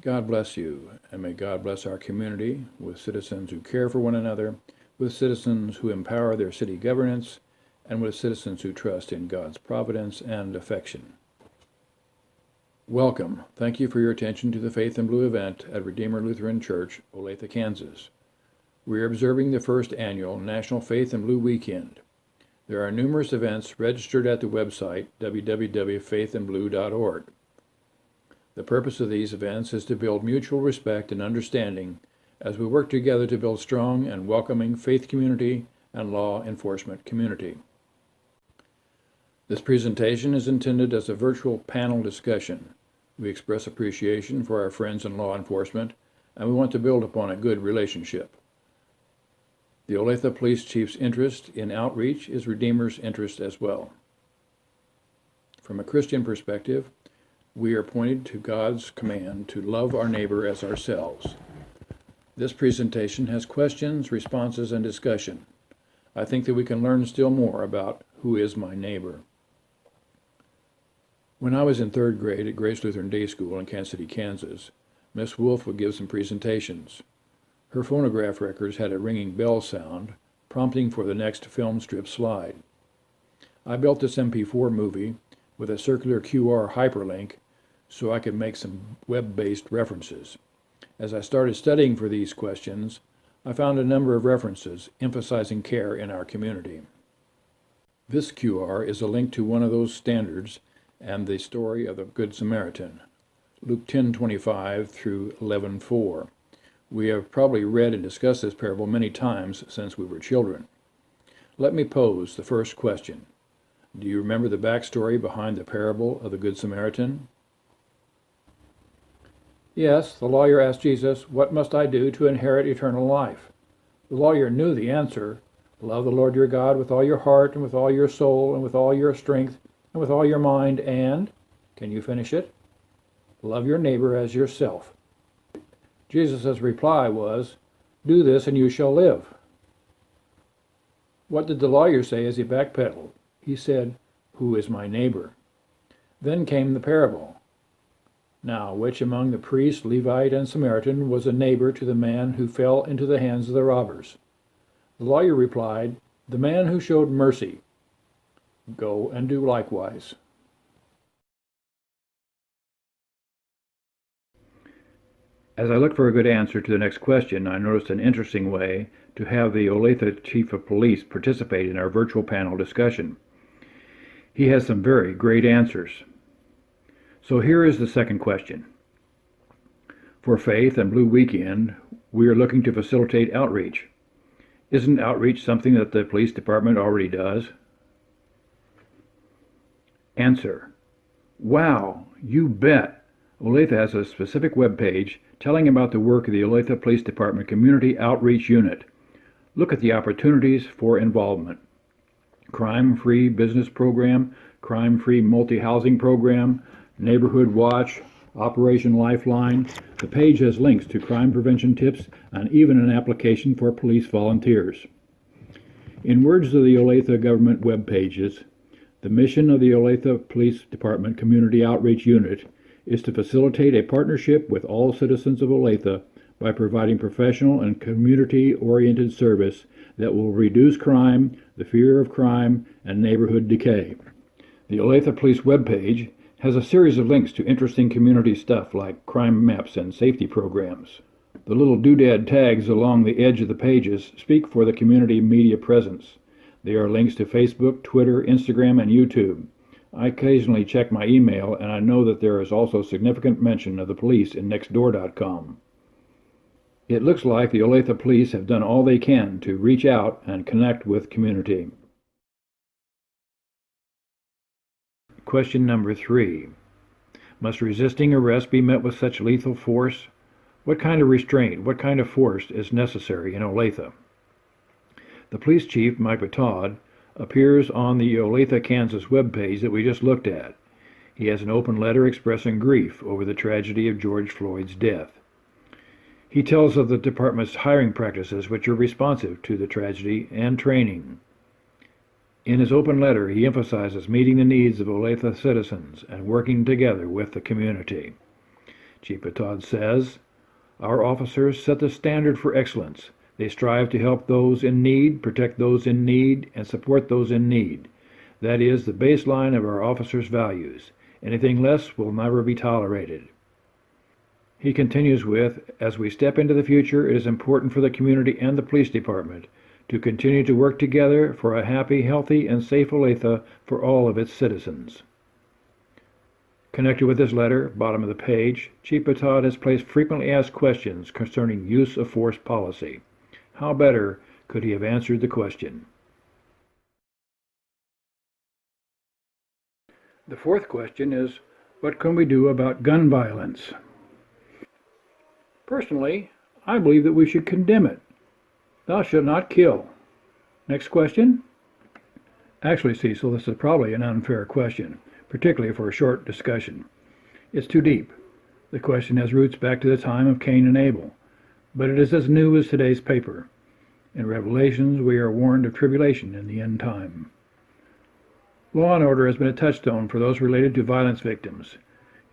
God bless you, and may God bless our community with citizens who care for one another, with citizens who empower their city governance, and with citizens who trust in God's providence and affection. Welcome. Thank you for your attention to the Faith in Blue event at Redeemer Lutheran Church, Olathe, Kansas. We are observing the first annual National Faith in Blue Weekend. There are numerous events registered at the website www.faithinblue.org. The purpose of these events is to build mutual respect and understanding as we work together to build strong and welcoming faith community and law enforcement community. This presentation is intended as a virtual panel discussion. We express appreciation for our friends in law enforcement, and we want to build upon a good relationship. The Olathe Police Chief's interest in outreach is Redeemer's interest as well. From a Christian perspective, we are pointed to God's command to love our neighbor as ourselves. This presentation has questions, responses, and discussion. I think that we can learn still more about who is my neighbor. When I was in third grade at Grace Lutheran Day School in Kansas City, Kansas, Miss Wolf would give some presentations. Her phonograph records had a ringing bell sound, prompting for the next film strip slide. I built this MP4 movie with a circular QR hyperlink so I could make some web-based references. As I started studying for these questions, I found a number of references emphasizing care in our community. This QR is a link to one of those standards and the story of the Good Samaritan, Luke 10:25 through 11:4. We have probably read and discussed this parable many times since we were children. Let me pose the first question. Do you remember the backstory behind the parable of the Good Samaritan? Yes, the lawyer asked Jesus, "What must I do to inherit eternal life?" The lawyer knew the answer. Love the Lord your God with all your heart and with all your soul and with all your strength and with all your mind and, can you finish it? Love your neighbor as yourself. Jesus' reply was, "Do this and you shall live." What did the lawyer say as he backpedaled? He said, "Who is my neighbor?" Then came the parable. Now, which among the priest, Levite, and Samaritan was a neighbor to the man who fell into the hands of the robbers? The lawyer replied, "The man who showed mercy. Go and do likewise." As I looked for a good answer to the next question, I noticed an interesting way to have the Olathe Chief of Police participate in our virtual panel discussion. He has some very great answers. So here is the second question. For Faith and Blue Weekend, we are looking to facilitate outreach. Isn't outreach something that the police department already does? Answer. Wow, you bet. Olathe has a specific web page telling about the work of the Olathe Police Department Community Outreach Unit. Look at the opportunities for involvement. Crime-free business program, crime-free multi-housing program, neighborhood watch, Operation Lifeline. The page has links to crime prevention tips and even an application for police volunteers. In words of the Olathe government web pages, the mission of the Olathe Police Department Community Outreach Unit is to facilitate a partnership with all citizens of Olathe by providing professional and community-oriented service that will reduce crime, the fear of crime, and neighborhood decay. The Olathe Police webpage has a series of links to interesting community stuff like crime maps and safety programs. The little doodad tags along the edge of the pages speak for the community media presence. They are links to Facebook, Twitter, Instagram, and YouTube. I occasionally check my email, and I know that there is also significant mention of the police in Nextdoor.com. It looks like the Olathe Police have done all they can to reach out and connect with community. Question number 3. Must resisting arrest be met with such lethal force? What kind of restraint, what kind of force is necessary in Olathe? The police chief, Mike Batod, appears on the Olathe, Kansas webpage that we just looked at. He has an open letter expressing grief over the tragedy of George Floyd's death. He tells of the department's hiring practices which are responsive to the tragedy and training. In his open letter, he emphasizes meeting the needs of Olathe citizens and working together with the community. Chief Todd says, "Our officers set the standard for excellence. They strive to help those in need, protect those in need, and support those in need. That is the baseline of our officers' values. Anything less will never be tolerated." He continues with, "As we step into the future, it is important for the community and the police department to continue to work together for a happy, healthy, and safe Olathe for all of its citizens." Connected with this letter, bottom of the page, Chief Todd has placed frequently asked questions concerning use of force policy. How better could he have answered the question? The fourth question is, what can we do about gun violence? Personally, I believe that we should condemn it. Thou shalt not kill. Next question? Actually, Cecil, this is probably an unfair question, particularly for a short discussion. It's too deep. The question has roots back to the time of Cain and Abel, but it is as new as today's paper. In Revelations, we are warned of tribulation in the end time. Law and order has been a touchstone for those related to violence victims.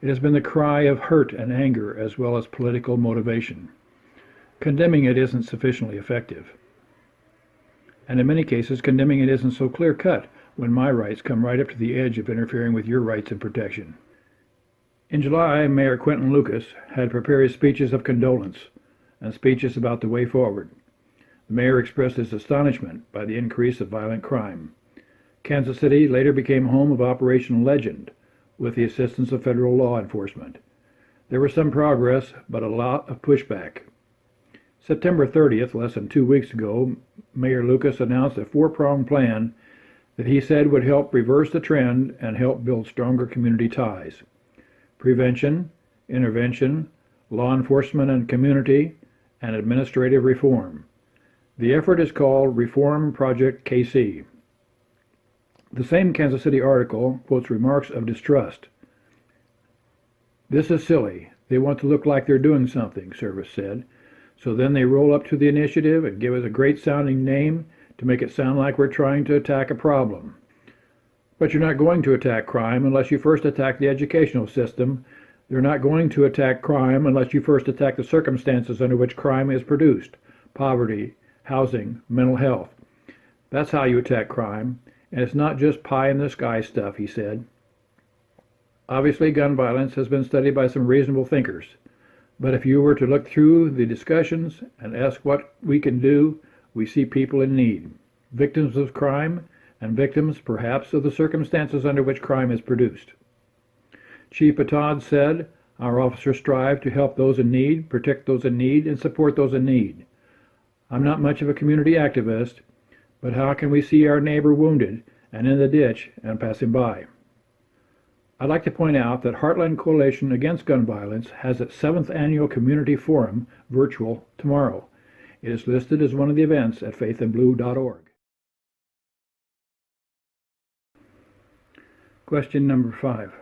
It has been the cry of hurt and anger as well as political motivation. Condemning it isn't sufficiently effective. And in many cases, condemning it isn't so clear-cut when my rights come right up to the edge of interfering with your rights and protection. In July, Mayor Quentin Lucas had prepared speeches of condolence and speeches about the way forward. The mayor expressed his astonishment by the increase of violent crime. Kansas City later became home of Operation Legend, with the assistance of federal law enforcement. There was some progress, but a lot of pushback. September 30th, less than 2 weeks ago, Mayor Lucas announced a four-pronged plan that he said would help reverse the trend and help build stronger community ties. Prevention, intervention, law enforcement and community, and administrative reform. The effort is called Reform Project KC. The same Kansas City article quotes remarks of distrust. "This is silly. They want to look like they're doing something," Service said. "So then they roll up to the initiative and give it a great-sounding name to make it sound like we're trying to attack a problem. But you're not going to attack crime unless you first attack the educational system. They're not going to attack crime unless you first attack the circumstances under which crime is produced: poverty, housing, mental health. That's how you attack crime. And it's not just pie-in-the-sky stuff," he said. Obviously, gun violence has been studied by some reasonable thinkers. But if you were to look through the discussions and ask what we can do, we see people in need, victims of crime, and victims, perhaps, of the circumstances under which crime is produced. Chief Todd said, "Our officers strive to help those in need, protect those in need, and support those in need." I'm not much of a community activist, but how can we see our neighbor wounded and in the ditch and pass him by? I'd like to point out that Heartland Coalition Against Gun Violence has its 7th Annual Community Forum virtual tomorrow. It is listed as one of the events at faithandblue.org. Question number 5.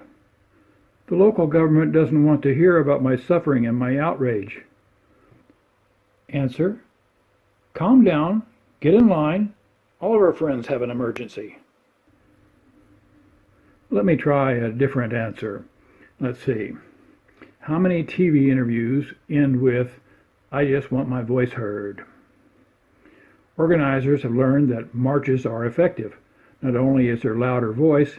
The local government doesn't want to hear about my suffering and my outrage. Answer: calm down, get in line. All of our friends have an emergency. Let me try a different answer. Let's see. How many TV interviews end with, "I just want my voice heard"? Organizers have learned that marches are effective. Not only is there louder voice,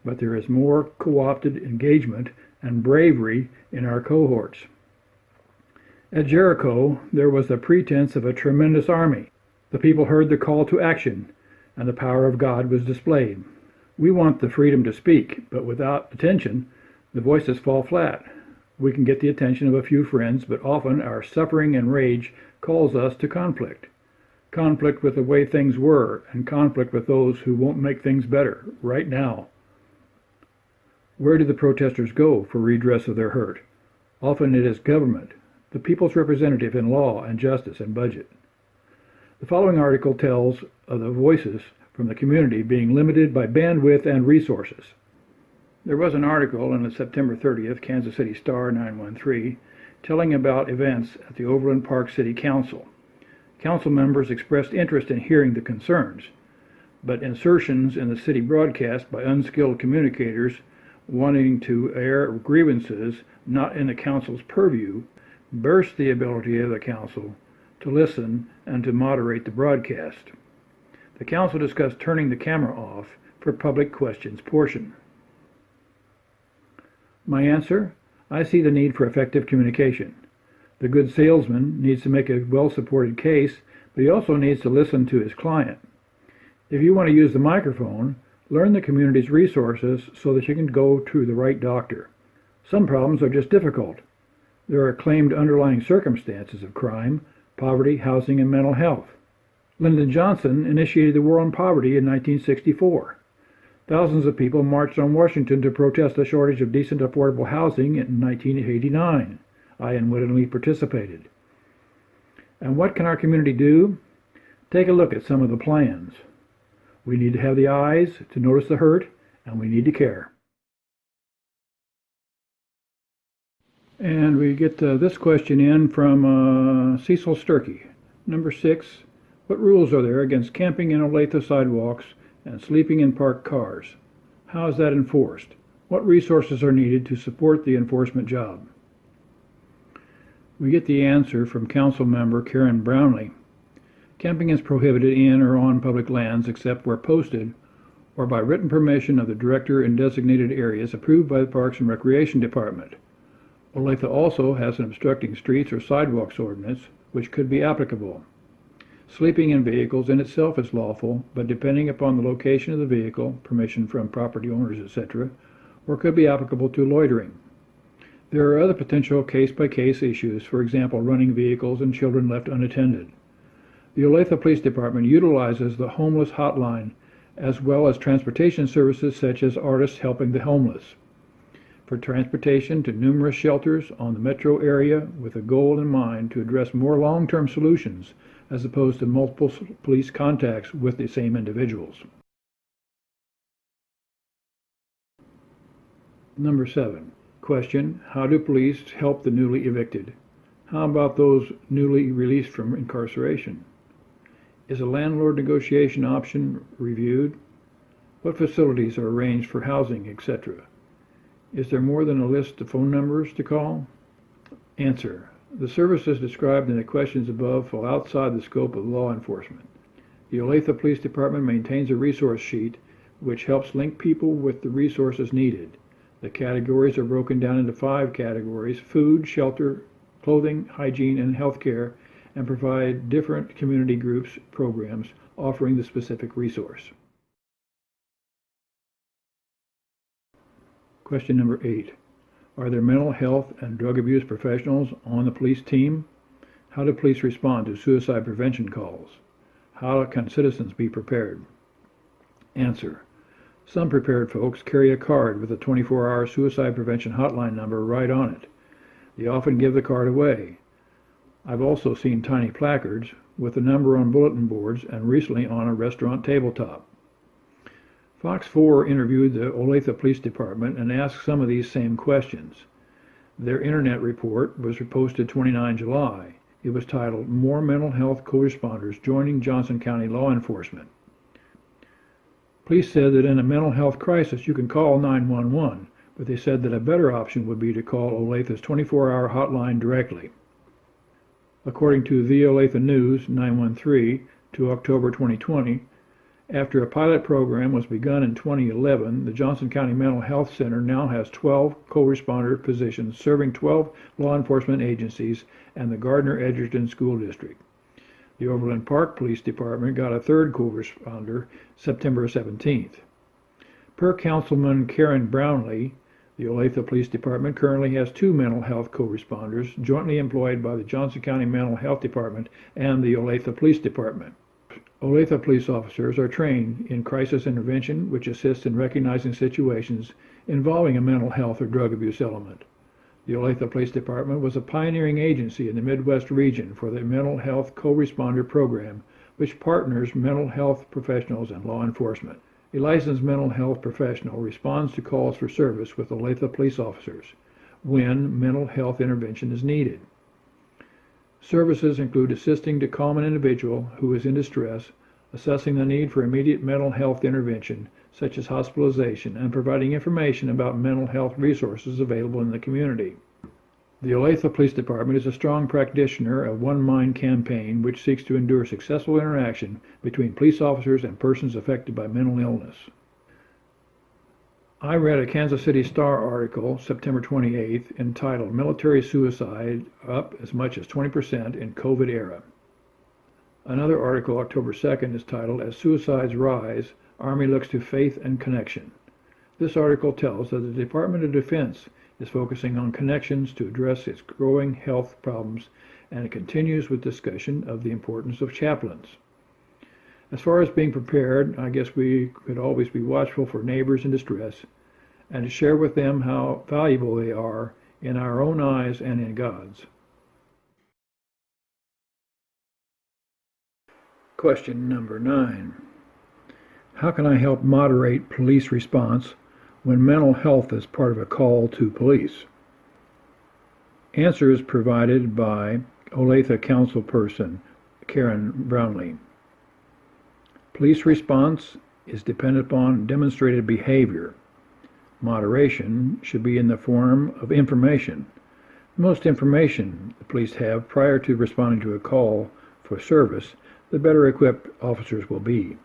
but there is more co-opted engagement and bravery in our cohorts. At Jericho, there was the pretense of a tremendous army. The people heard the call to action, and the power of God was displayed. We want the freedom to speak, but without attention, the voices fall flat. We can get the attention of a few friends, but often our suffering and rage calls us to conflict. Conflict with the way things were, and conflict with those who won't make things better, right now. Where do the protesters go for redress of their hurt? Often it is government, the people's representative in law and justice and budget. The following article tells of the voices from the community being limited by bandwidth and resources. There was an article in the September 30th Kansas City Star 913 telling about events at the Overland Park City Council. Council members expressed interest in hearing the concerns, but insertions in the city broadcast by unskilled communicators wanting to air grievances not in the council's purview, burst the ability of the council to listen and to moderate the broadcast. The council discussed turning the camera off for public questions portion. My answer: I see the need for effective communication. The good salesman needs to make a well-supported case, but he also needs to listen to his client. If you want to use the microphone, learn the community's resources so that you can go to the right doctor. Some problems are just difficult. There are claimed underlying circumstances of crime, poverty, housing, and mental health. Lyndon Johnson initiated the war on poverty in 1964. Thousands of people marched on Washington to protest the shortage of decent, affordable housing in 1989. I unwittingly participated. And what can our community do? Take a look at some of the plans. We need to have the eyes to notice the hurt, and we need to care. And we get this question in from Cecil Stuerke. Number 6, what rules are there against camping in Olathe sidewalks and sleeping in parked cars? How is that enforced? What resources are needed to support the enforcement job? We get the answer from Council Member Karen Brownlee. Camping is prohibited in or on public lands except where posted or by written permission of the director in designated areas approved by the Parks and Recreation Department. Olathe also has an obstructing streets or sidewalks ordinance which could be applicable. Sleeping in vehicles in itself is lawful, but depending upon the location of the vehicle, permission from property owners, etc., or could be applicable to loitering. There are other potential case-by-case issues, for example, running vehicles and children left unattended. The Olathe Police Department utilizes the homeless hotline as well as transportation services such as Artists Helping the Homeless for transportation to numerous shelters on the metro area with a goal in mind to address more long-term solutions as opposed to multiple police contacts with the same individuals. Number 7. Question: how do police help the newly evicted? How about those newly released from incarceration? Is a landlord negotiation option reviewed? What facilities are arranged for housing, etc.? Is there more than a list of phone numbers to call? Answer: the services described in the questions above fall outside the scope of law enforcement. The Olathe Police Department maintains a resource sheet which helps link people with the resources needed. The categories are broken down into 5 categories: food, shelter, clothing, hygiene, and health care, and provide different community groups programs offering the specific resource. Question number 8. Are there mental health and drug abuse professionals on the police team? How do police respond to suicide prevention calls? How can citizens be prepared? Answer: some prepared folks carry a card with a 24-hour suicide prevention hotline number right on it. They often give the card away. I've also seen tiny placards with the number on bulletin boards and recently on a restaurant tabletop. Fox 4 interviewed the Olathe Police Department and asked some of these same questions. Their internet report was posted 29 July. It was titled "More Mental Health Co-Responders Joining Johnson County Law Enforcement." Police said that in a mental health crisis you can call 911, but they said that a better option would be to call Olathe's 24-hour hotline directly. According to the Olathe News 913 to October 2020, after a pilot program was begun in 2011, the Johnson County Mental Health Center now has 12 co-responder positions serving 12 law enforcement agencies and the Gardner-Edgerton School District. The Overland Park Police Department got a 3rd co-responder September 17th. Per Councilman Karen Brownlee, the Olathe Police Department currently has 2 mental health co-responders jointly employed by the Johnson County Mental Health Department and the Olathe Police Department. Olathe police officers are trained in crisis intervention, which assists in recognizing situations involving a mental health or drug abuse element. The Olathe Police Department was a pioneering agency in the Midwest region for the Mental Health Co-Responder Program, which partners mental health professionals and law enforcement. A licensed mental health professional responds to calls for service with Olathe police officers when mental health intervention is needed. Services include assisting to calm an individual who is in distress, assessing the need for immediate mental health intervention, such as hospitalization, and providing information about mental health resources available in the community. The Olathe Police Department is a strong practitioner of One Mind campaign, which seeks to ensure successful interaction between police officers and persons affected by mental illness. I read a Kansas City Star article, September 28th, entitled "Military Suicide Up as Much as 20% in COVID Era." Another article, October 2nd, is titled "As Suicides Rise, Army Looks to Faith and Connection." This article tells that the Department of Defense is focusing on connections to address its growing health problems, and it continues with discussion of the importance of chaplains. As far as being prepared, I guess we could always be watchful for neighbors in distress and to share with them how valuable they are in our own eyes and in God's. Question number 9. How can I help moderate police response when mental health is part of a call to police? Answers provided by Olathe Councilperson Karen Brownlee. Police response is dependent upon demonstrated behavior. Moderation should be in the form of information. The most information the police have prior to responding to a call for service, the better equipped officers will be.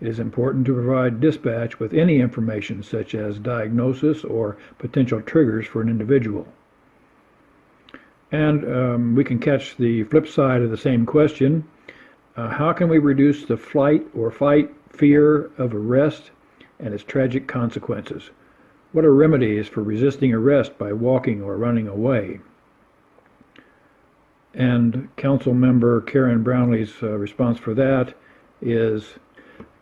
It is important to provide dispatch with any information such as diagnosis or potential triggers for an individual. And we can catch the flip side of the same question. How can we reduce the flight or fight fear of arrest and its tragic consequences? What are remedies for resisting arrest by walking or running away? And Council Member Karen Brownlee's response for that is,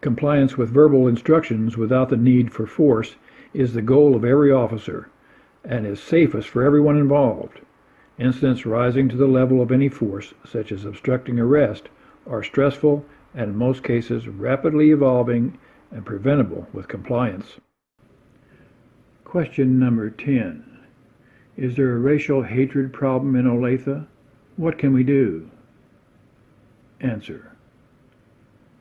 compliance with verbal instructions without the need for force is the goal of every officer and is safest for everyone involved. Incidents rising to the level of any force, such as obstructing arrest, are stressful and in most cases rapidly evolving and preventable with compliance. Question number 10. Is there a racial hatred problem in Olathe? What can we do? Answer.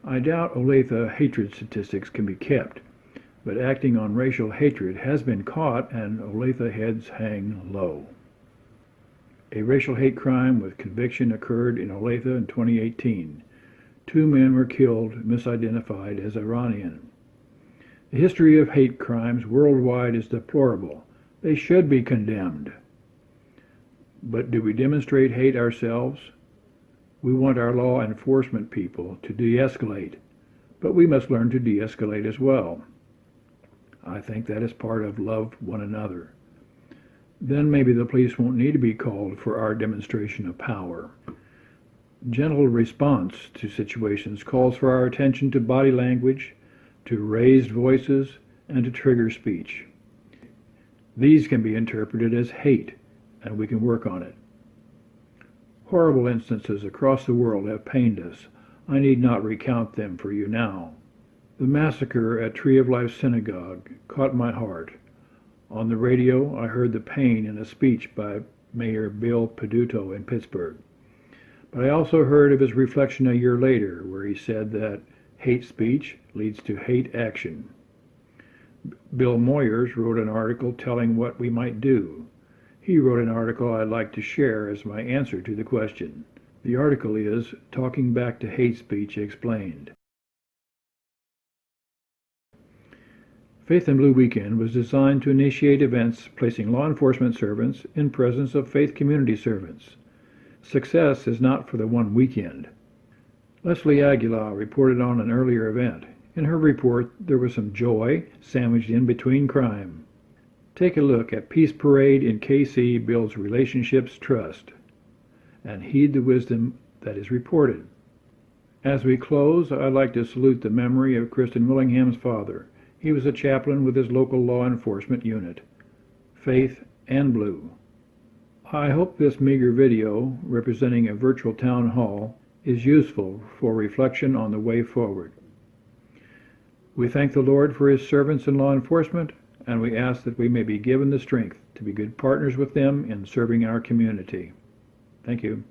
I doubt Olathe hatred statistics can be kept, but acting on racial hatred has been caught and Olathe heads hang low. A racial hate crime with conviction occurred in Olathe in 2018. 2 men were killed, misidentified as Iranian. The history of hate crimes worldwide is deplorable. They should be condemned. But do we demonstrate hate ourselves? We want our law enforcement people to de-escalate, but we must learn to de-escalate as well. I think that is part of love one another. Then maybe the police won't need to be called for our demonstration of power. Gentle response to situations calls for our attention to body language, to raised voices, and to trigger speech. These can be interpreted as hate, and we can work on it. Horrible instances across the world have pained us. I need not recount them for you now. The massacre at Tree of Life Synagogue caught my heart. On the radio, I heard the pain in a speech by Mayor Bill Peduto in Pittsburgh. But I also heard of his reflection a year later, where he said that hate speech leads to hate action. Bill Moyers wrote an article telling what we might do. He wrote an article I'd like to share as my answer to the question. The article is Talking Back to Hate Speech Explained. Faith in Blue Weekend was designed to initiate events placing law enforcement servants in presence of faith community servants. Success is not for the one weekend. Leslie Aguilar reported on an earlier event. In her report, there was some joy sandwiched in between crime. Take a look at Peace Parade in KC builds relationships trust, and heed the wisdom that is reported. As we close, I'd like to salute the memory of Kristen Willingham's father. He was a chaplain with his local law enforcement unit. Faith and Blue. I hope this meager video, representing a virtual town hall, is useful for reflection on the way forward. We thank the Lord for His servants in law enforcement, and we ask that we may be given the strength to be good partners with them in serving our community. Thank you.